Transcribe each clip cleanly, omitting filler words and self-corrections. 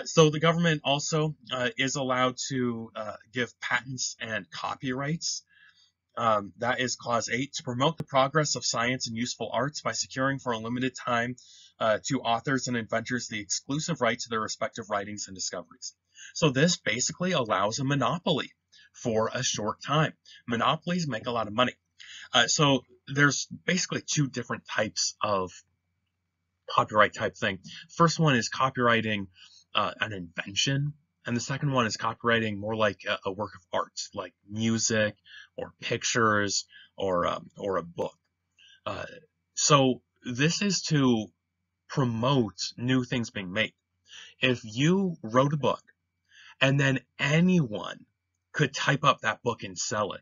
So the government also is allowed to give patents and copyrights. That is Clause 8, to promote the progress of science and useful arts by securing for a limited time to authors and inventors the exclusive right to their respective writings and discoveries. So this basically allows a monopoly for a short time. Monopolies make a lot of money. So there's basically two different types of copyright type thing. First one is copyrighting an invention, and the second one is copyrighting more like a work of art, like music or pictures or a book. Uh, so this is to promote new things being made. If you wrote a book and then anyone could type up that book and sell it,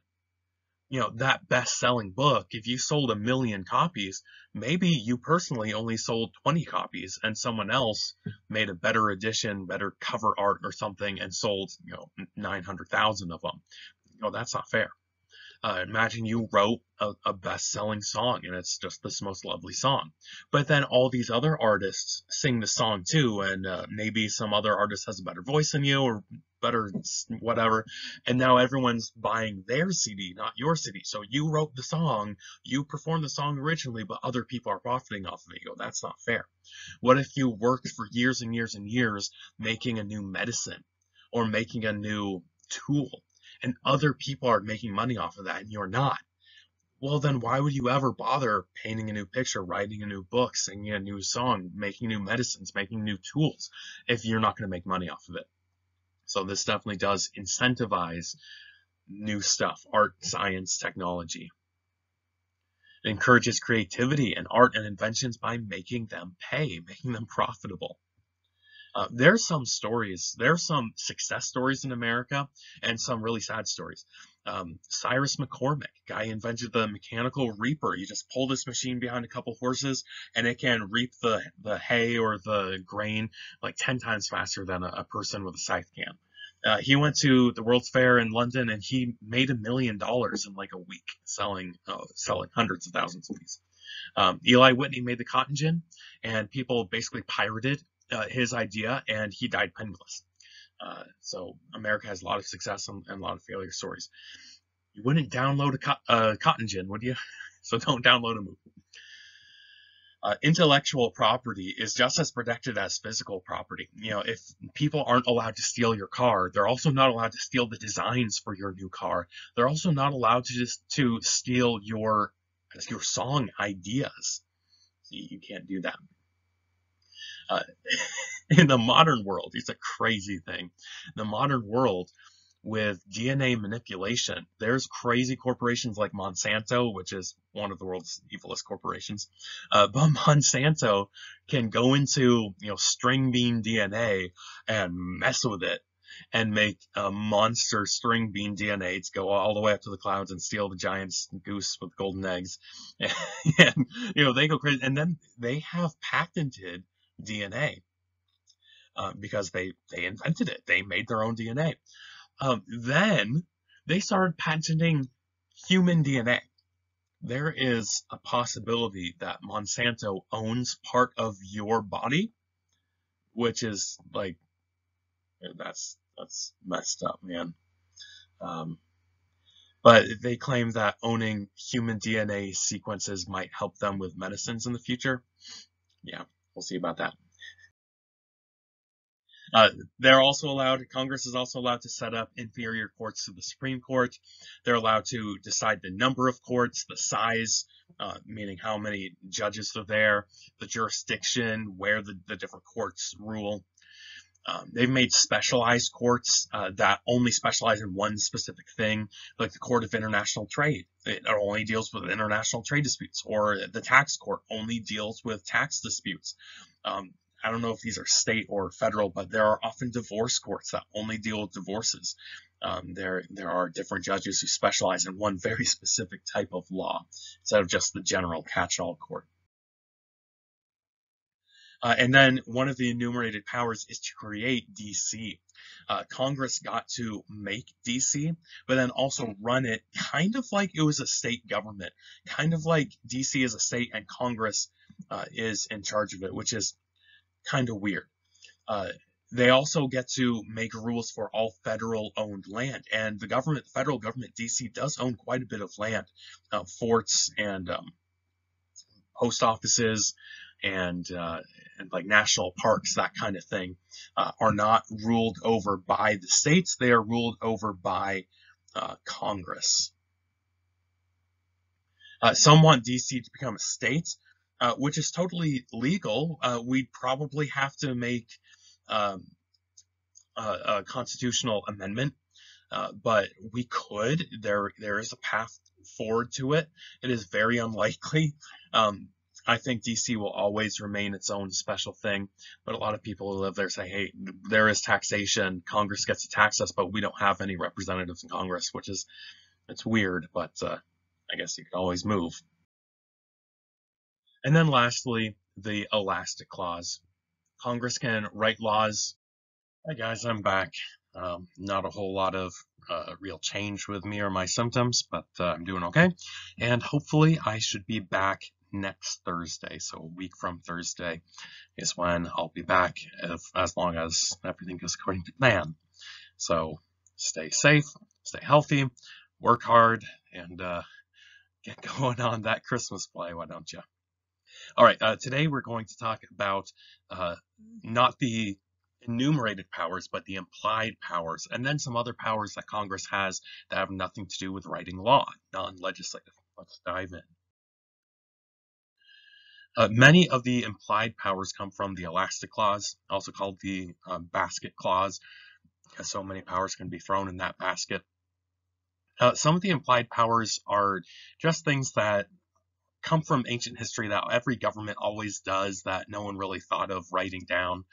that best-selling book, if you sold 1 million copies, maybe you personally only sold 20 copies and someone else made a better edition, better cover art or something and sold, 900,000 of them. That's not fair. Imagine you wrote a best-selling song and it's just this most lovely song, but then all these other artists sing the song too, and maybe some other artist has a better voice than you or better whatever, and now everyone's buying their CD, not your CD. So you wrote the song, you performed the song originally, but other people are profiting off of it. That's not fair. What if you worked for years and years and years making a new medicine or making a new tool, and other people are making money off of that and you're not? Well, then why would you ever bother painting a new picture, writing a new book, singing a new song, making new medicines, making new tools, if you're not going to make money off of it? So this definitely does incentivize new stuff, art, science, technology. It encourages creativity and art and inventions by making them pay, making them profitable. There's some success stories in America and some really sad stories. Cyrus McCormick, guy invented the mechanical reaper. You just pull this machine behind a couple horses and it can reap the hay or the grain like 10 times faster than a person with a scythe can. He went to the World's Fair in London and he made $1 million in like a week selling hundreds of thousands of these. Eli Whitney made the cotton gin, and people basically pirated his idea, and he died penniless. So America has a lot of success and a lot of failure stories. You wouldn't download a cotton gin, would you? So don't download a movie. Intellectual property is just as protected as physical property. If people aren't allowed to steal your car, they're also not allowed to steal the designs for your new car. They're also not allowed to steal your song ideas. You can't do that. In the modern world, it's a crazy thing. The modern world, with DNA manipulation, there's crazy corporations like Monsanto, which is one of the world's evilest corporations. But Monsanto can go into string bean DNA and mess with it and make a monster string bean DNA to go all the way up to the clouds and steal the giant goose with golden eggs. And they go crazy, and then they have patented DNA because they invented it. They made their own DNA. Then they started patenting human DNA. There is a possibility that Monsanto owns part of your body, which is like, that's messed up, man. But they claim that owning human DNA sequences might help them with medicines in the future. Yeah, we'll see about that. Congress is also allowed to set up inferior courts to the Supreme Court. They're allowed to decide the number of courts, the size, meaning how many judges are there, the jurisdiction, where the different courts rule. They've made specialized courts that only specialize in one specific thing, like the Court of International Trade. It only deals with international trade disputes, or the tax court only deals with tax disputes. I don't know if these are state or federal, but there are often divorce courts that only deal with divorces. There are different judges who specialize in one very specific type of law instead of just the general catch-all court. And then one of the enumerated powers is to create DC. Congress got to make DC, but then also run it kind of like it was a state government, kind of like DC is a state and Congress is in charge of it, which is kind of weird. They also get to make rules for all federal-owned land, and the federal government, DC, does own quite a bit of land, forts and post offices and like national parks, that kind of thing, are not ruled over by the states. They are ruled over by Congress. Some want DC to become a state, which is totally legal. We'd probably have to make um, a constitutional amendment, but we could. There is a path forward to it. It is very unlikely. I think DC will always remain its own special thing, but a lot of people who live there say, hey, there is taxation. Congress gets to tax us, but we don't have any representatives in Congress, which is, it's weird, but I guess you could always move. And then lastly, the elastic clause. Congress can write laws. Hi guys, I'm back. Not a whole lot of real change with me or my symptoms, but I'm doing okay. And hopefully I should be back next Thursday. So a week from Thursday is when I'll be back, as long as everything goes according to plan. So stay safe, stay healthy, work hard, and get going on that Christmas play, why don't you? All right, today we're going to talk about not the enumerated powers, but the implied powers, and then some other powers that Congress has that have nothing to do with writing law, non-legislative. Let's dive in. Many of the implied powers come from the elastic clause, also called the basket clause, because so many powers can be thrown in that basket. Some of the implied powers are just things that come from ancient history that every government always does, that no one really thought of writing down.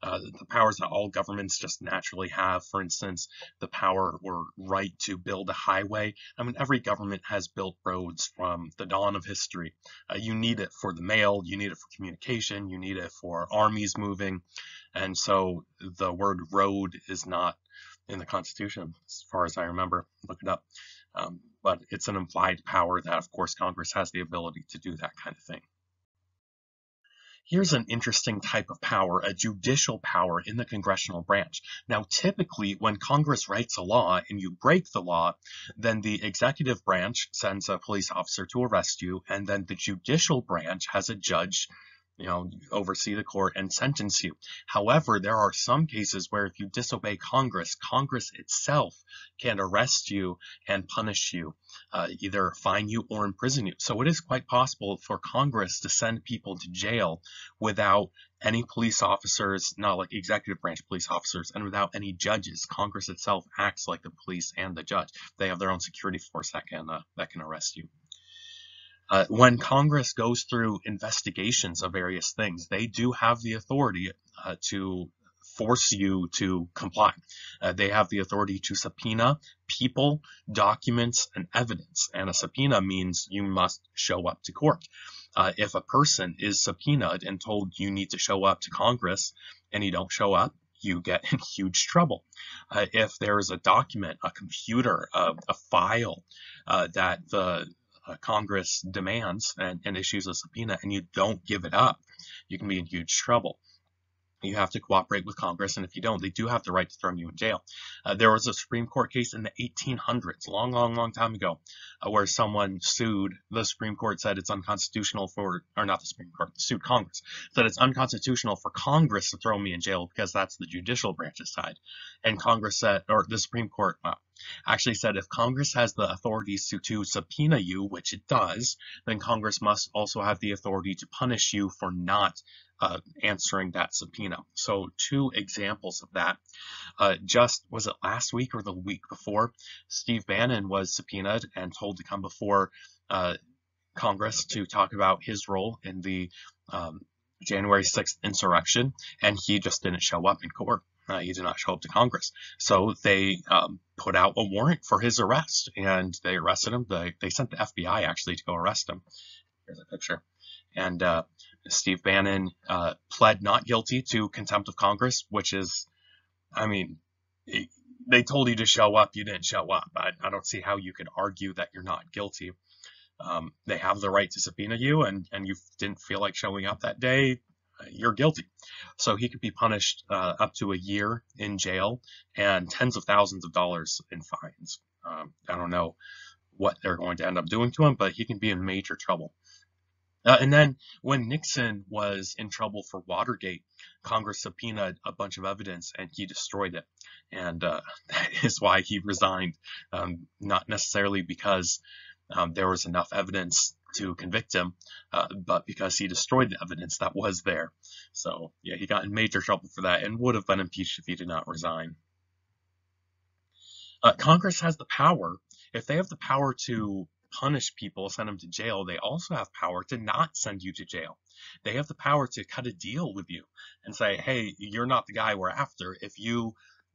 The powers that all governments just naturally have. For instance, the power or right to build a highway. I mean, every government has built roads from the dawn of history. You need it for the mail, you need it for communication, you need it for armies moving. And so the word road is not in the Constitution, as far as I remember. Look it up. But it's an implied power that, of course, Congress has the ability to do that kind of thing. Here's an interesting type of power, a judicial power in the congressional branch. Now, typically, when Congress writes a law and you break the law, then the executive branch sends a police officer to arrest you, and then the judicial branch has a judge, oversee the court and sentence you. However, there are some cases where if you disobey Congress, Congress itself can arrest you and punish you, either fine you or imprison you. So it is quite possible for Congress to send people to jail without any police officers, not like executive branch police officers, and without any judges. Congress itself acts like the police and the judge. They have their own security force that can arrest you. When Congress goes through investigations of various things, they do have the authority to force you to comply. They have the authority to subpoena people, documents, and evidence. And a subpoena means you must show up to court. If a person is subpoenaed and told you need to show up to Congress and you don't show up, you get in huge trouble. If there is a document, a computer, a file that the Congress demands and issues a subpoena and you don't give it up, you can be in huge trouble. You have to cooperate with Congress, and if you don't, they do have the right to throw you in jail. There was a Supreme Court case in the 1800s, long time ago, where someone sued. The Supreme Court said it's unconstitutional not the Supreme Court, sued Congress, said it's unconstitutional for Congress to throw me in jail because that's the judicial branch's side. And Congress said, or the Supreme Court, actually said if Congress has the authorities to subpoena you, which it does, then Congress must also have the authority to punish you for not answering that subpoena. So 2 examples of that. Was it last week or the week before? Steve Bannon was subpoenaed and told to come before Congress to talk about his role in the January 6th insurrection, and he just didn't show up in court. He did not show up to Congress. So they put out a warrant for his arrest, and they arrested him. They sent the FBI actually to go arrest him. Here's a picture. And Steve Bannon pled not guilty to contempt of Congress, which is, they told you to show up, you didn't show up. I don't see how you could argue that you're not guilty. They have the right to subpoena you, and you didn't feel like showing up that day. you're guilty. So he could be punished up to a year in jail and tens of thousands of dollars in fines. I don't know what they're going to end up doing to him, but he can be in major trouble. And then when Nixon was in trouble for Watergate, Congress subpoenaed a bunch of evidence and he destroyed it. And that is why he resigned, not necessarily because there was enough evidence to convict him, but because he destroyed the evidence that was there. So yeah, he got in major trouble for that and would have been impeached if he did not resign. Congress has the power, if they have the power to punish people, send them to jail, they also have power to not send you to jail. They have the power to cut a deal with you and say, hey, you're not the guy we're after. If you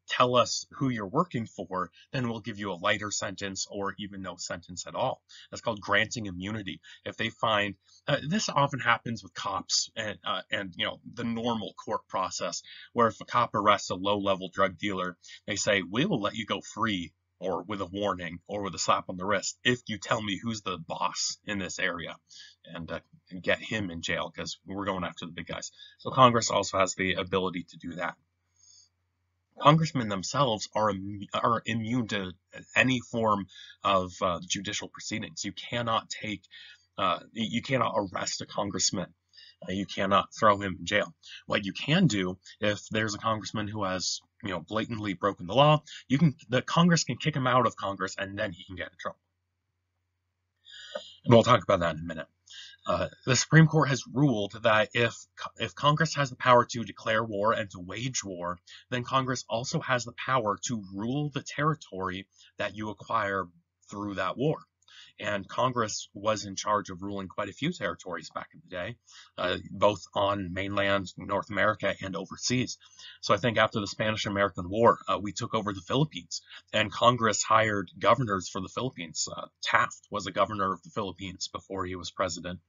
tell us who you're working for, then we'll give you a lighter sentence or even no sentence at all. That's called granting immunity. If they find this often happens with cops and the normal court process, where if a cop arrests a low-level drug dealer, they say we will let you go free or with a warning or with a slap on the wrist if you tell me who's the boss in this area and get him in jail, because we're going after the big guys. So Congress also has the ability to do that. Congressmen themselves are immune to any form of judicial proceedings. You cannot arrest a congressman. You cannot throw him in jail. What you can do, if there's a congressman who has blatantly broken the law, the Congress can kick him out of Congress, and then he can get in trouble. And we'll talk about that in a minute. The Supreme Court has ruled that if Congress has the power to declare war and to wage war, then Congress also has the power to rule the territory that you acquire through that war. And Congress was in charge of ruling quite a few territories back in the day, both on mainland North America and overseas. So I think after the Spanish-American War, we took over the Philippines, and Congress hired governors for the Philippines. Taft was a governor of the Philippines before he was president.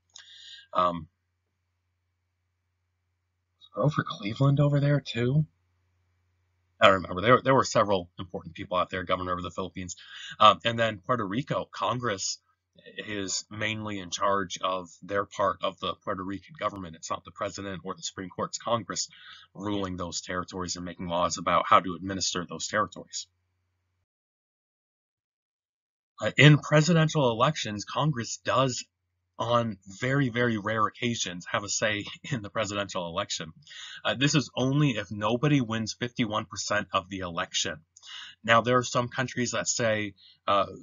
Grover Cleveland over there too? I don't remember. There were several important people out there, governor of the Philippines. And then Puerto Rico, Congress is mainly in charge of their part of the Puerto Rican government. It's not the president or the Supreme Court, it's Congress ruling those territories and making laws about how to administer those territories. In presidential elections, Congress does, on very, very rare occasions, have a say in the presidential election. This is only if nobody wins 51% of the election. Now, there are some countries that say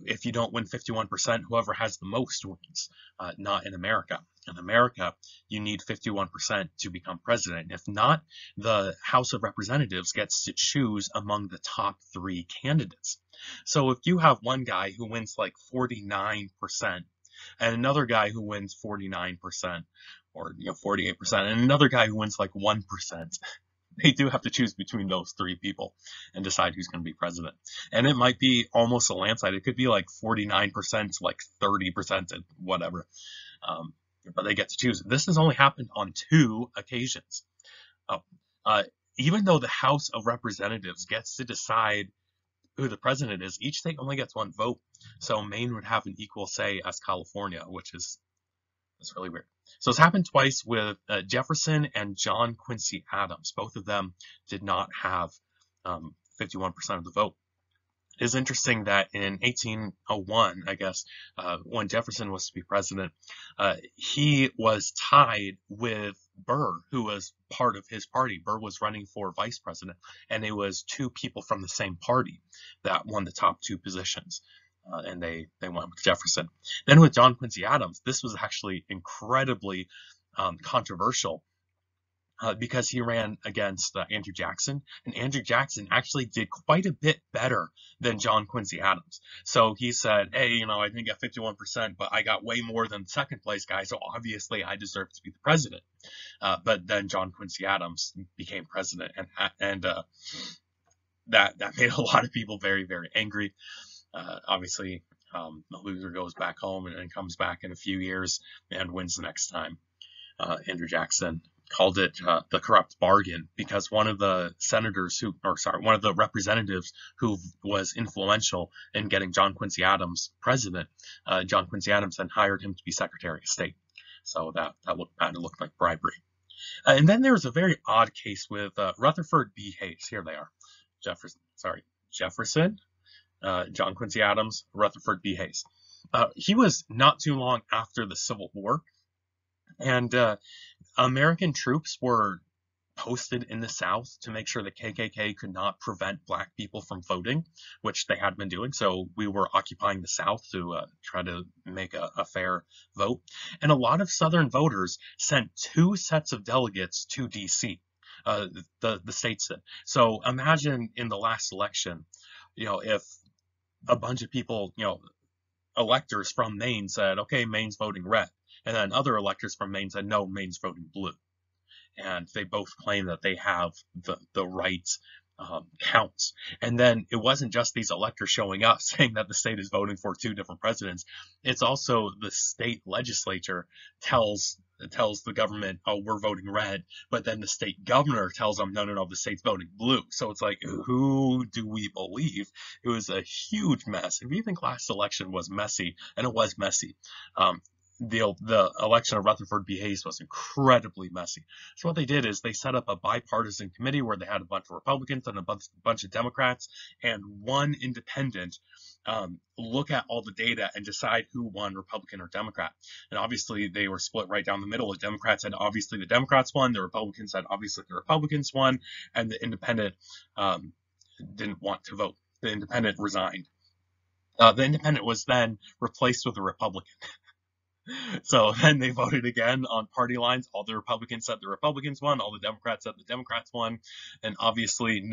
if you don't win 51%, whoever has the most wins. Not in America. In America, you need 51% to become president. If not, the House of Representatives gets to choose among the top 3 candidates. So if you have one guy who wins like 49%, and another guy who wins 49% or 48%, and another guy who wins like 1%, they do have to choose between those 3 people and decide who's going to be president. And it might be almost a landslide. It could be like 49% to like 30% and whatever. But they get to choose. This has only happened on 2 occasions. Even though the House of Representatives gets to decide who the president is, each state only gets 1 vote. So Maine would have an equal say as California, which is really weird. So it's happened twice with Jefferson and John Quincy Adams. Both of them did not have 51% of the vote. It is interesting that in 1801, I guess, when Jefferson was to be president, he was tied with Burr, who was part of his party. Burr was running for vice president, and it was 2 people from the same party that won the top 2 positions. And they went with Jefferson. Then with John Quincy Adams, this was actually incredibly controversial because he ran against Andrew Jackson, and Andrew Jackson actually did quite a bit better than John Quincy Adams. So he said, hey, I didn't get 51%, but I got way more than the second place guy, so obviously I deserve to be the president. But then John Quincy Adams became president, and that made a lot of people very, very angry. Obviously, the loser goes back home and then comes back in a few years and wins the next time. Andrew Jackson called it the corrupt bargain because one of the representatives who was influential in getting John Quincy Adams president, John Quincy Adams then hired him to be Secretary of State. So that looked like bribery. And then there's a very odd case with Rutherford B. Hayes. Here they are. Jefferson, John Quincy Adams, Rutherford B. Hayes. He was not too long after the Civil War, and American troops were posted in the South to make sure the KKK could not prevent black people from voting, which they had been doing. So we were occupying the South to try to make a fair vote. And a lot of Southern voters sent 2 sets of delegates to D.C., the states did. So imagine in the last election, if a bunch of people, electors from Maine said, okay, Maine's voting red. And then other electors from Maine said, no, Maine's voting blue. And they both claim that they have the right counts. And then it wasn't just these electors showing up saying that the state is voting for 2 different presidents. It's also the state legislature tells the government, oh, we're voting red, but then the state governor tells them, no, the state's voting blue. So it's like, who do we believe? It was a huge mess. If you think last election was messy, and it was messy, the election of Rutherford B. Hayes was incredibly messy. So what they did is they set up a bipartisan committee where they had a bunch of Republicans and a bunch of Democrats and one independent look at all the data and decide who won, Republican or Democrat. And obviously they were split right down the middle. The Democrats said obviously the Democrats won, the Republicans said obviously the Republicans won, and the independent didn't want to vote. The independent resigned. The independent was then replaced with a Republican. So then they voted again on party lines. All the Republicans said the Republicans won. All the Democrats said the Democrats won. And obviously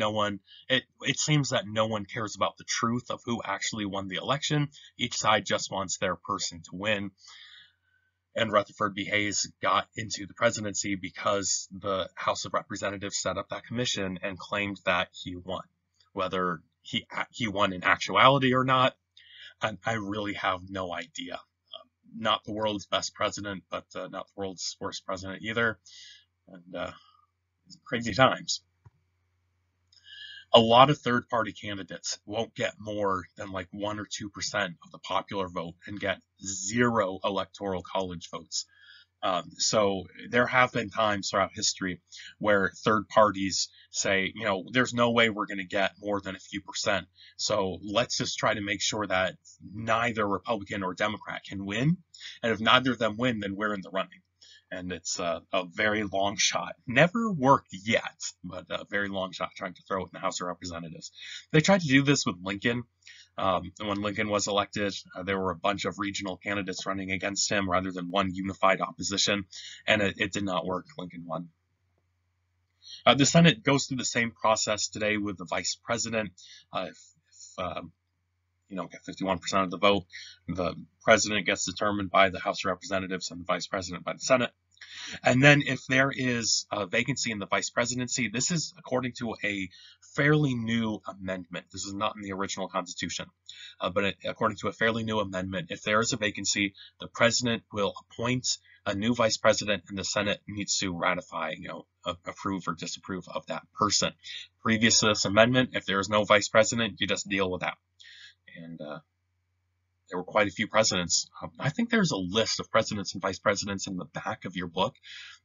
it seems that no one cares about the truth of who actually won the election. Each side just wants their person to win. And Rutherford B. Hayes got into the presidency because the House of Representatives set up that commission and claimed that he won. Whether he won in actuality or not, I really have no idea. Not the world's best president, but not the world's worst president either. And crazy times. A lot of third-party candidates won't get more than like 1 or 2% of the popular vote and get 0 electoral college votes. So there have been times throughout history where third parties say, there's no way we're going to get more than a few percent. So let's just try to make sure that neither Republican or Democrat can win. And if neither of them win, then we're in the running. And it's a very long shot. Never worked yet, but a very long shot trying to throw it in the House of Representatives. They tried to do this with Lincoln. When Lincoln was elected, there were a bunch of regional candidates running against him rather than one unified opposition, and it did not work. Lincoln won. The Senate goes through the same process today with the vice president. If get 51% of the vote, the president gets determined by the House of Representatives and the vice president by the Senate. And then if there is a vacancy in the vice presidency, this is according to a fairly new amendment. This is not in the original Constitution, but according to a fairly new amendment, if there is a vacancy, the president will appoint a new vice president and the Senate needs to ratify, approve or disapprove of that person. Previous to this amendment, if there is no vice president, you just deal with that. And there were quite a few presidents. I think there's a list of presidents and vice presidents in the back of your book.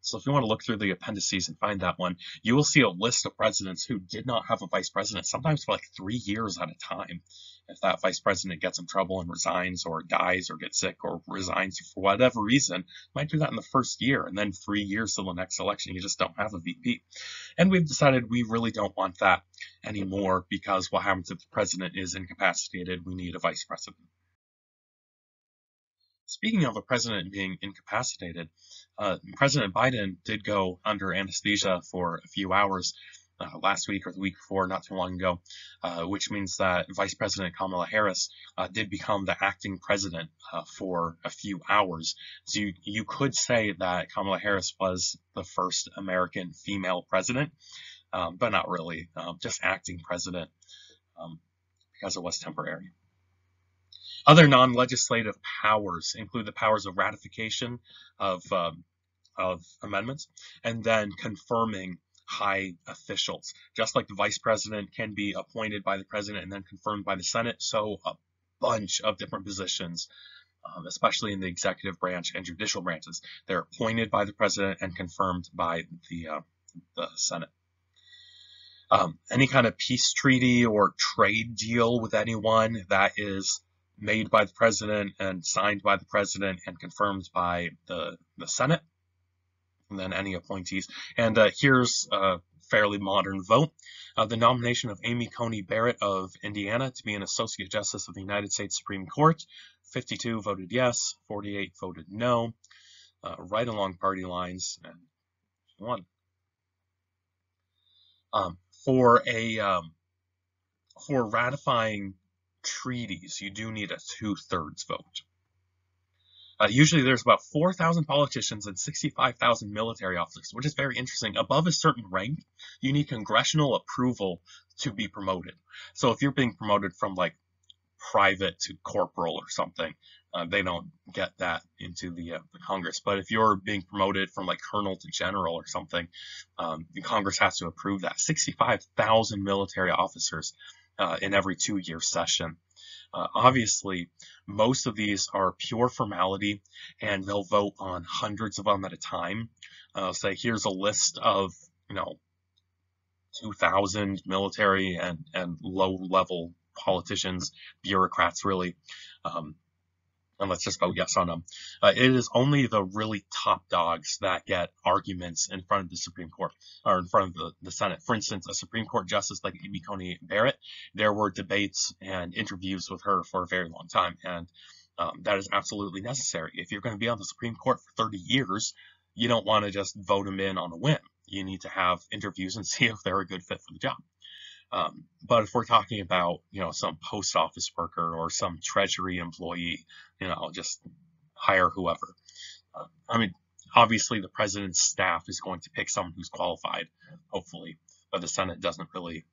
So if you want to look through the appendices and find that one, you will see a list of presidents who did not have a vice president, sometimes for like 3 years at a time. If that vice president gets in trouble and resigns or dies or gets sick or resigns for whatever reason, might do that in the first year. And then 3 years till the next election, you just don't have a VP. And we've decided we really don't want that anymore because what happens if the president is incapacitated? We need a vice president. Speaking of a president being incapacitated, President Biden did go under anesthesia for a few hours last week or the week before, not too long ago, which means that Vice President Kamala Harris did become the acting president for a few hours. So you could say that Kamala Harris was the first American female president, but not really, just acting president because it was temporary. Other non-legislative powers include the powers of ratification of amendments and then confirming high officials. Just like the vice president can be appointed by the president and then confirmed by the Senate, so a bunch of different positions especially in the executive branch and judicial branches. They're appointed by the president and confirmed by the Senate. Any kind of peace treaty or trade deal with anyone that is made by the president and signed by the president and confirmed by the Senate, and then any appointees. And here's a fairly modern vote. The nomination of Amy Coney Barrett of Indiana to be an Associate Justice of the United States Supreme Court. 52 voted yes, 48 voted no, right along party lines, and won. For ratifying treaties, you do need a 2/3 vote. Usually there's about 4,000 politicians and 65,000 military officers, which is very interesting. Above a certain rank, you need congressional approval to be promoted. So if you're being promoted from like private to corporal or something, they don't get that into the Congress. But if you're being promoted from like colonel to general or something, Congress has to approve that. 65,000 military officers in every 2-year session. Obviously, most of these are pure formality, and they'll vote on hundreds of them at a time. Say, here's a list of, 2,000 military and low-level politicians, bureaucrats, really. And let's just vote yes on them. It is only the really top dogs that get arguments in front of the Supreme Court, or in front of the Senate. For instance, a Supreme Court justice like Amy Coney Barrett, there were debates and interviews with her for a very long time, and that is absolutely necessary. If you're going to be on the Supreme Court for 30 years, you don't want to just vote them in on a whim. You need to have interviews and see if they're a good fit for the job. But if we're talking about, some post office worker or some treasury employee, just hire whoever. Obviously the president's staff is going to pick someone who's qualified, hopefully, but the Senate doesn't really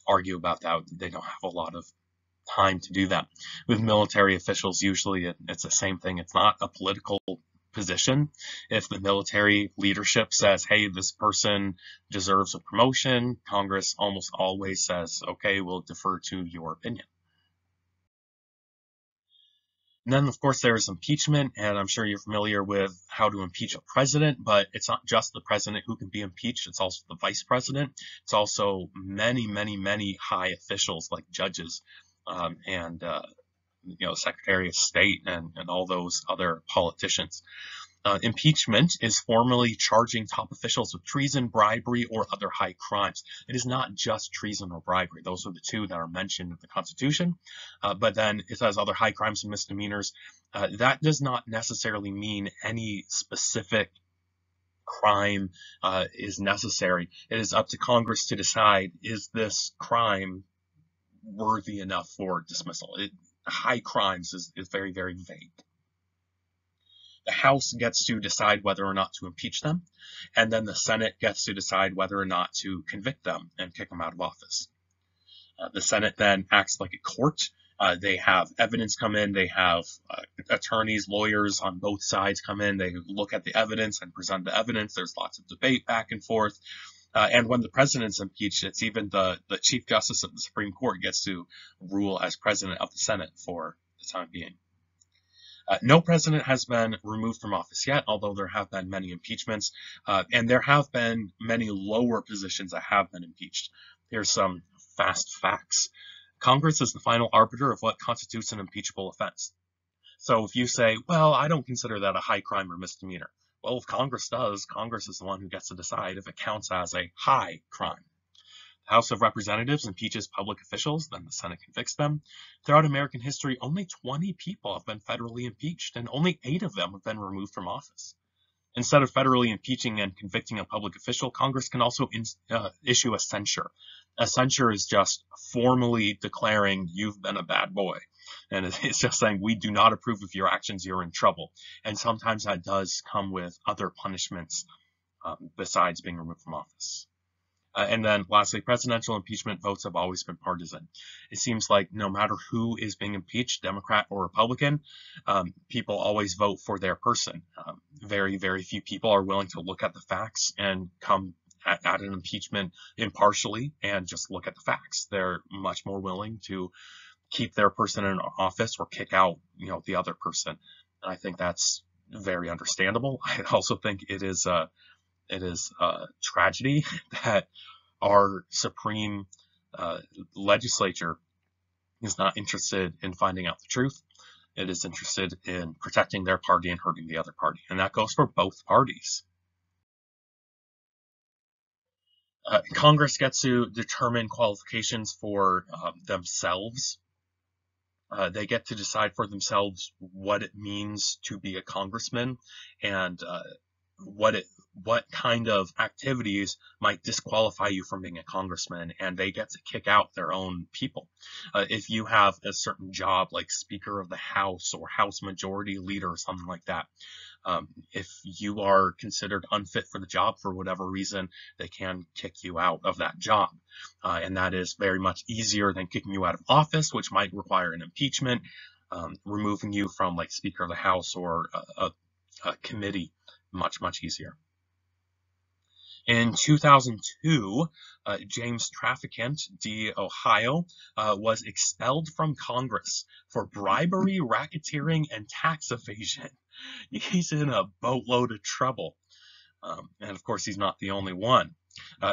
argue about that. They don't have a lot of time to do that. With military officials, usually it's the same thing. It's not a political position. If the military leadership says, hey, this person deserves a promotion, Congress almost always says, okay, we'll defer to your opinion. And then, of course, there is impeachment, and I'm sure you're familiar with how to impeach a president, but it's not just the president who can be impeached. It's also the vice president. It's also many, many, many high officials like judges and Secretary of State and all those other politicians. Impeachment is formally charging top officials with treason, bribery, or other high crimes. It is not just treason or bribery. Those are the two that are mentioned in the Constitution. But then it says other high crimes and misdemeanors. That does not necessarily mean any specific crime is necessary. It is up to Congress to decide, is this crime worthy enough for dismissal? High crimes is very, very vague. The House gets to decide whether or not to impeach them, and then the Senate gets to decide whether or not to convict them and kick them out of office. The Senate then acts like a court. They have evidence come in. They have attorneys, lawyers on both sides come in. They look at the evidence and present the evidence. There's lots of debate back and forth. And when the president's impeached, it's even the Chief Justice of the Supreme Court gets to rule as president of the Senate for the time being. No president has been removed from office yet, although there have been many impeachments, and there have been many lower positions that have been impeached. Here's some fast facts. Congress is the final arbiter of what constitutes an impeachable offense. So if you say, well, I don't consider that a high crime or misdemeanor. Well, if Congress does, Congress is the one who gets to decide if it counts as a high crime. The House of Representatives impeaches public officials, then the Senate convicts them. Throughout American history, only 20 people have been federally impeached, and only 8 of them have been removed from office. Instead of federally impeaching and convicting a public official, Congress can also issue a censure. A censure is just formally declaring you've been a bad boy. And it's just saying, we do not approve of your actions, you're in trouble. And sometimes that does come with other punishments besides being removed from office. And then lastly, presidential impeachment votes have always been partisan. It seems like no matter who is being impeached, Democrat or Republican, people always vote for their person. Very, very few people are willing to look at the facts and come at an impeachment impartially and just look at the facts. They're much more willing to keep their person in office or kick out, the other person. And I think that's very understandable. I also think it is a tragedy that our Supreme legislature is not interested in finding out the truth. It is interested in protecting their party and hurting the other party. And that goes for both parties. Congress gets to determine qualifications for themselves. They get to decide for themselves what it means to be a congressman and what kind of activities might disqualify you from being a congressman, and they get to kick out their own people. If you have a certain job like Speaker of the House or House Majority Leader or something like that, if you are considered unfit for the job for whatever reason, they can kick you out of that job. And that is very much easier than kicking you out of office, which might require an impeachment, removing you from like Speaker of the House or a committee, much, much easier. In 2002, James Traficant, D. Ohio, was expelled from Congress for bribery, racketeering, and tax evasion. He's in a boatload of trouble. And of course, he's not the only one.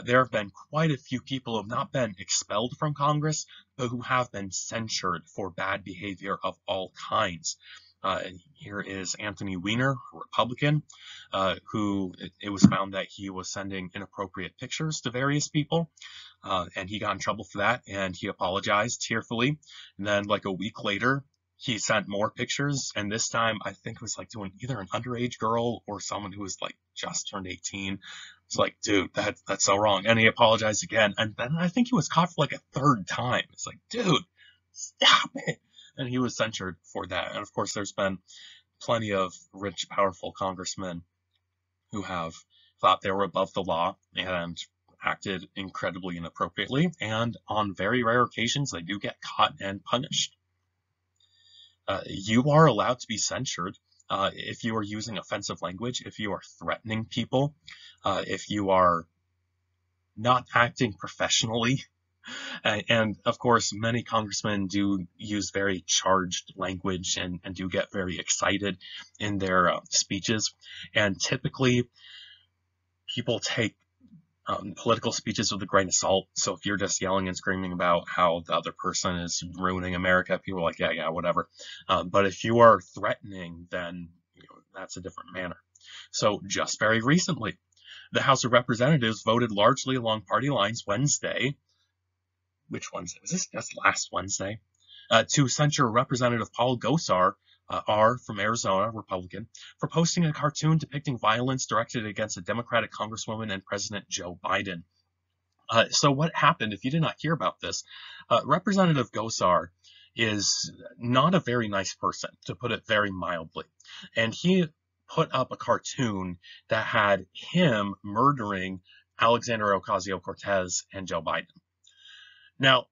There have been quite a few people who have not been expelled from Congress, but who have been censured for bad behavior of all kinds. Here is Anthony Weiner, a Republican, who it was found that he was sending inappropriate pictures to various people, and he got in trouble for that, and he apologized tearfully. And then like a week later, he sent more pictures, and this time I think it was like doing either an underage girl or someone who was like just turned 18. It's like, dude, that's so wrong. And he apologized again, and then I think he was caught for like a third time. It's like, dude, stop it. And he was censured for that. And of course, there's been plenty of rich, powerful congressmen who have thought they were above the law and acted incredibly inappropriately. And on very rare occasions, they do get caught and punished. You are allowed to be censured if you are using offensive language, if you are threatening people, if you are not acting professionally. And of course, many congressmen do use very charged language and do get very excited in their speeches. And typically, people take political speeches with a grain of salt. So if you're just yelling and screaming about how the other person is ruining America, people are like, yeah, whatever. But if you are threatening, then that's a different manner. So just very recently, the House of Representatives voted largely along party lines Wednesday. Which Wednesday? Was this just last Wednesday? To censure Representative Paul Gosar, R. from Arizona, Republican, for posting a cartoon depicting violence directed against a Democratic Congresswoman and President Joe Biden. So what happened, if you did not hear about this, Representative Gosar is not a very nice person, to put it very mildly. And he put up a cartoon that had him murdering Alexandria Ocasio-Cortez and Joe Biden. Now,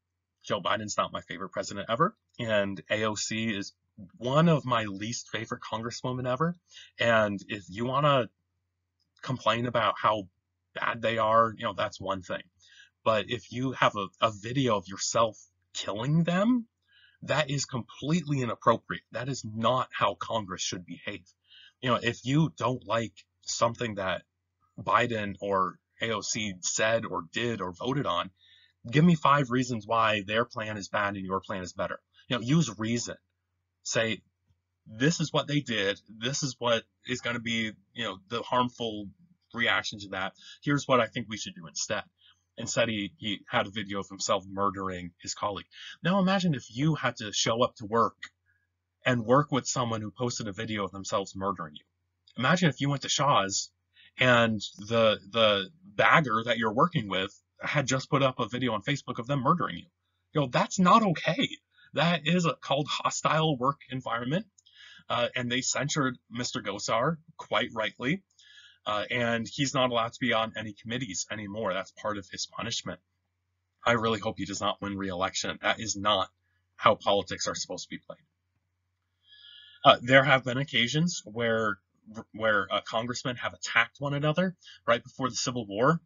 Joe Biden's not my favorite president ever, and AOC is one of my least favorite congresswomen ever. And if you want to complain about how bad they are, that's one thing. But if you have a video of yourself killing them, that is completely inappropriate. That is not how Congress should behave. If you don't like something that Biden or AOC said or did or voted on, give me 5 reasons why their plan is bad and your plan is better. Use reason. Say, this is what they did. This is what is going to be, the harmful reaction to that. Here's what I think we should do instead. Instead, he had a video of himself murdering his colleague. Now imagine if you had to show up to work and work with someone who posted a video of themselves murdering you. Imagine if you went to Shaw's and the bagger that you're working with had just put up a video on Facebook of them murdering you. That's not okay. That is called hostile work environment. And they censured Mr. Gosar quite rightly. And he's not allowed to be on any committees anymore. That's part of his punishment. I really hope he does not win re-election. That is not how politics are supposed to be played. There have been occasions where congressmen have attacked one another. Right before the Civil War,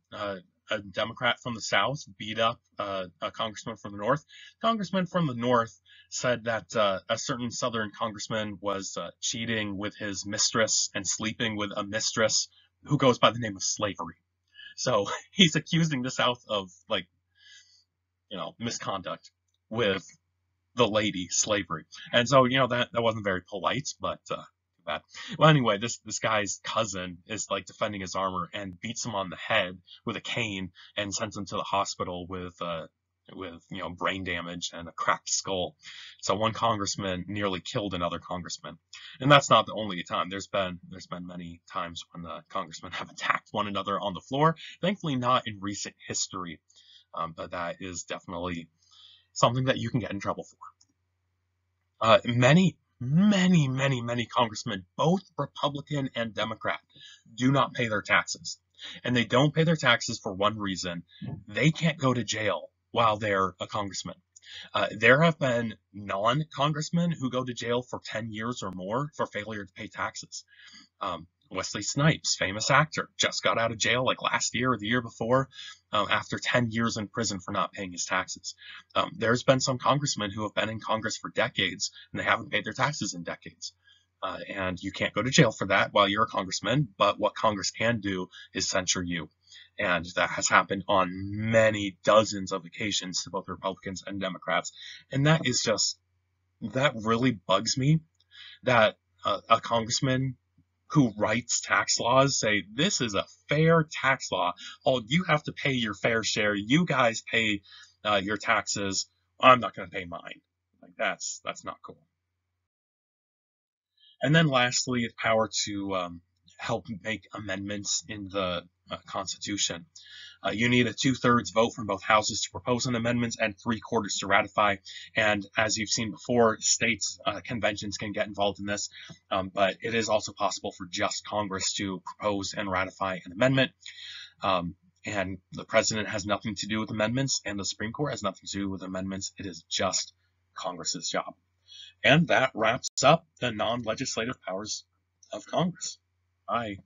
a Democrat from the South beat up a congressman from the North. Congressman from the North said that a certain Southern congressman was cheating with his mistress and sleeping with a mistress who goes by the name of slavery. So he's accusing the South of, like, misconduct with the lady slavery. And so, that wasn't very polite, but bad. Well, anyway, this guy's cousin is like defending his armor and beats him on the head with a cane and sends him to the hospital with brain damage and a cracked skull. So one congressman nearly killed another congressman, and that's not the only time. There's been many times when the congressmen have attacked one another on the floor. Thankfully, not in recent history, but that is definitely something that you can get in trouble for. Many congressmen, both Republican and Democrat, do not pay their taxes. And they don't pay their taxes for one reason: they can't go to jail while they're a congressman. There have been non-congressmen who go to jail for 10 years or more for failure to pay taxes. Wesley Snipes, famous actor, just got out of jail like last year or the year before after 10 years in prison for not paying his taxes. There's been some congressmen who have been in Congress for decades and they haven't paid their taxes in decades. And you can't go to jail for that while you're a congressman, but what Congress can do is censure you. And that has happened on many dozens of occasions to both Republicans and Democrats. And that really bugs me, that a congressman who writes tax laws say, this is a fair tax law. Oh, you have to pay your fair share. You guys pay your taxes. I'm not going to pay mine. Like, that's not cool. And then lastly, power to help make amendments in the Constitution. You need a 2/3 vote from both houses to propose an amendment and 3/4 to ratify. And as you've seen before, states conventions can get involved in this, but it is also possible for just Congress to propose and ratify an amendment. And the president has nothing to do with amendments, and the Supreme Court has nothing to do with amendments. It is just Congress's job. And that wraps up the non-legislative powers of Congress. Bye.